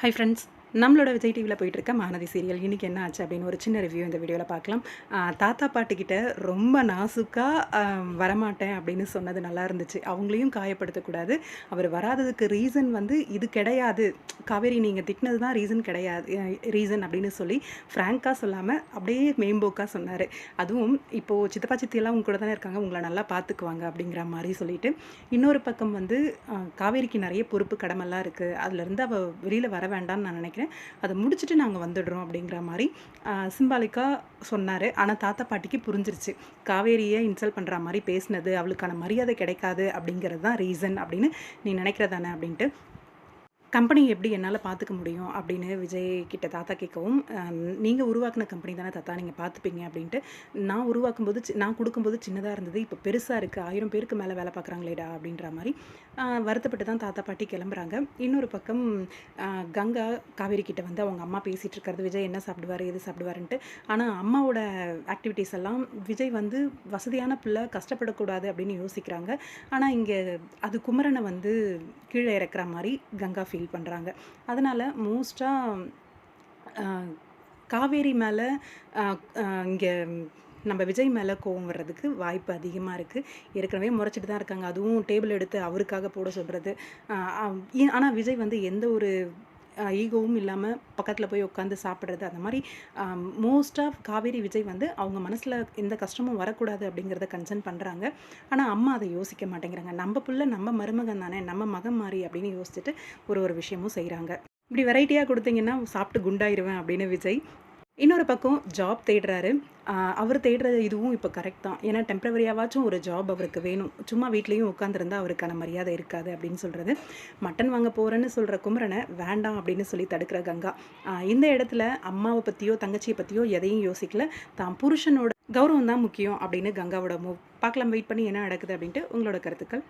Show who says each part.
Speaker 1: Hi friends, நம்மளோட விஜய் டிவியில் போயிட்டுருக்க மகாநதி சீரியல் இன்றைக்கி என்ன ஆச்சு அப்படின்னு ஒரு சின்ன ரிவ்யூ இந்த வீடியோவில் பார்க்கலாம். தாத்தா பாட்டிக்கிட்ட ரொம்ப நாசுக்காக வரமாட்டேன் அப்படின்னு சொன்னது நல்லா இருந்துச்சு. அவங்களையும் காயப்படுத்தக்கூடாது. அவர் வராததுக்கு ரீசன் வந்து இது கிடையாது, காவேரி நீங்கள் திட்டினது தான் ரீசன் கிடையாது, ரீசன் அப்படின்னு சொல்லி ஃப்ராங்காக சொல்லாமல் அப்படியே மேம்போக்காக சொன்னார். அதுவும் இப்போது சித்தப்பா சித்தியெல்லாம் உங்க கூட தானே இருக்காங்க, உங்களை நல்லா பார்த்துக்குவாங்க அப்படிங்கிற மாதிரி சொல்லிட்டு, இன்னொரு பக்கம் வந்து காவேரிக்கு நிறைய பொறுப்பு கடமெல்லாம் இருக்குது, அதுலேருந்து அவள் வெளியில் வர வேண்டாம்னு நான் நினைக்கிறேன், அதை முடிச்சுட்டு நாங்கள் வந்துடுறோம் அப்படிங்கிற மாதிரி சிம்பாலிக்காக சொன்னார். ஆனால் தாத்தா பாட்டிக்கு புரிஞ்சிருச்சு, காவேரியை இன்சல்ட் பண்ணுற மாதிரி பேசினது அவளுக்கான மரியாதை கிடைக்காது அப்படிங்கிறது தான் ரீசன் அப்படின்னு நீ நினைக்கிறதானே அப்படின்ட்டு. கம்பெனி எப்படி என்னால் பார்த்துக்க முடியும் அப்படின்னு விஜய் கிட்ட தாத்தா கேட்கவும், நீங்கள் உருவாக்கின கம்பெனி தானே தாத்தா, நீங்கள் பார்த்துப்பீங்க அப்படின்ட்டு. நான் உருவாக்கும்போது நான் கொடுக்கும்போது சின்னதாக இருந்தது, இப்போ பெருசாக இருக்குது, 1000 பேருக்கு மேலே வேலை பார்க்குறாங்களேடா அப்படின்ற மாதிரி வருத்தப்பட்டு தான் தாத்தா பாட்டி கிளம்புறாங்க. இன்னொரு பக்கம் கங்கா காவேரி கிட்ட வந்து அவங்க அம்மா பேசிகிட்டு இருக்கிறது, விஜய் என்ன சாப்பிடுவார் எது சாப்பிடுவாருன்ட்டு. ஆனால் அம்மாவோட ஆக்டிவிட்டீஸ் எல்லாம் விஜய் வந்து வசதியான பிள்ளை கஷ்டப்படக்கூடாது அப்படின்னு யோசிக்கிறாங்க. ஆனால் இங்கே அது குமரனை வந்து கீழே இறக்குற மாதிரி கங்கா ஃபீல் பண்ணுறாங்க. அதனால் மோஸ்ட்டாக காவேரி மேலே இங்கே நம்ம விஜய் மேலே கோவம் வர்றதுக்கு வாய்ப்பு அதிகமாக இருக்குது. ஏற்கனவே முறைச்சிட்டு தான் இருக்காங்க, அதுவும் டேபிள் எடுத்து அவருக்காக போட சொல்கிறது. ஆனால் விஜய் வந்து எந்த ஒரு ஈகோவும் இல்லாமல் பக்கத்தில் போய் உட்காந்து சாப்பிட்றது, அந்த மாதிரி மோஸ்ட்டாக காவேரி விஜய் வந்து அவங்க மனசில் எந்த கஷ்டமும் வரக்கூடாது அப்படிங்கிறத கன்சர்ன் பண்ணுறாங்க. ஆனால் அம்மா அதை யோசிக்க மாட்டேங்கிறாங்க. நம்ம பிள்ளை நம்ம மருமகன் தானே, நம்ம மகன் மாதிரி அப்படின்னு யோசிச்சுட்டு ஒரு விஷயமும் செய்கிறாங்க. இப்படி வெரைட்டியாக கொடுத்தீங்கன்னா சாப்பிட்டு குண்டாயிருவேன் அப்படின்னு விஜய். இன்னொரு பக்கம் ஜாப் தேடுறாரு. அவர் தேடுற இதுவும் இப்போ கரெக்ட் தான். ஏன்னா டெம்ப்ரவரியாவாச்சும் ஒரு ஜாப் அவருக்கு வேணும். சும்மா வீட்லேயும் உட்காந்துருந்தா அவருக்கான மரியாதை இருக்காது அப்படின்னு சொல்கிறது. மட்டன் வாங்க போகிறேன்னு சொல்கிற குமரனை வேண்டாம் அப்படின்னு சொல்லி தடுக்கிற கங்கா. இந்த இடத்துல அம்மாவை பற்றியோ தங்கச்சியை பற்றியோ எதையும் யோசிக்கல, தான் புருஷனோட கௌரவம் தான் முக்கியம் அப்படின்னு கங்காவோட மூவ். பார்க்கலாம், வெயிட் பண்ணி என்ன நடக்குது அப்படின்ட்டு. உங்களோட கருத்துக்கள்.